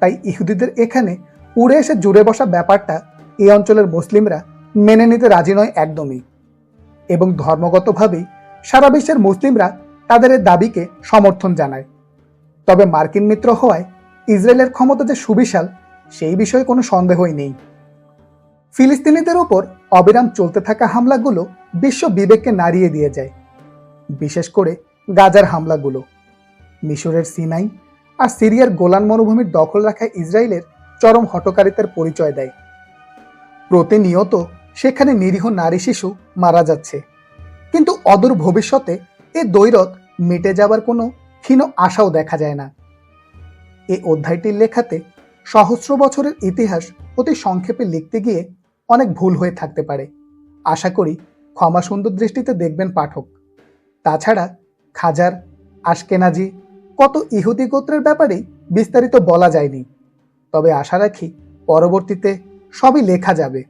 তাই ইহুদিদের এখানে উড়ে এসে জুড়ে বসা ব্যাপারটা এই অঞ্চলের মুসলিমরা মেনে নিতে রাজি নয় একদমই, এবং ধর্মগতভাবেই সারা বিশ্বের মুসলিমরা তাদের এই দাবিকে সমর্থন জানায়। তবে মার্কিন মিত্র হওয়ায় ইসরায়েলের ক্ষমতা যে সুবিশাল, সেই বিষয়ে কোনো সন্দেহই নেই। ফিলিস্তিনিদের উপর অবিরাম চলতে থাকা হামলাগুলো বিশ্ব বিবেককে নাড়িয়ে দিয়ে যায়, বিশেষ করে গাজার হামলাগুলো। মিশরের সিনাই আর সিরিয়ার গোলান মরুভূমির দখল রাখায় ইসরায়েলের চরম হঠকারিতার পরিচয় দেয়। প্রতিনিয়ত সেখানে নিরীহ নারী শিশু মারা যাচ্ছে, কিন্তু অদূর ভবিষ্যতে এ দ্বৈরথ মিটে যাবার কোনো ক্ষীণ আশাও দেখা যায় না। এই অধ্যায়টির লেখাতে সহস্র বছরের ইতিহাস অতি সংক্ষেপে লিখতে গিয়ে অনেক ভুল হয়ে থাকতে পারে। আশা করি ক্ষমা সুন্দর দৃষ্টিতে দেখবেন পাঠক। তাছাড়া খাজার, আশকেনাজি, কত ইহুদি গোত্রের ব্যাপারেই বিস্তারিত বলা যায়নি। তবে আশা রাখি পরবর্তীতে সবই লেখা যাবে।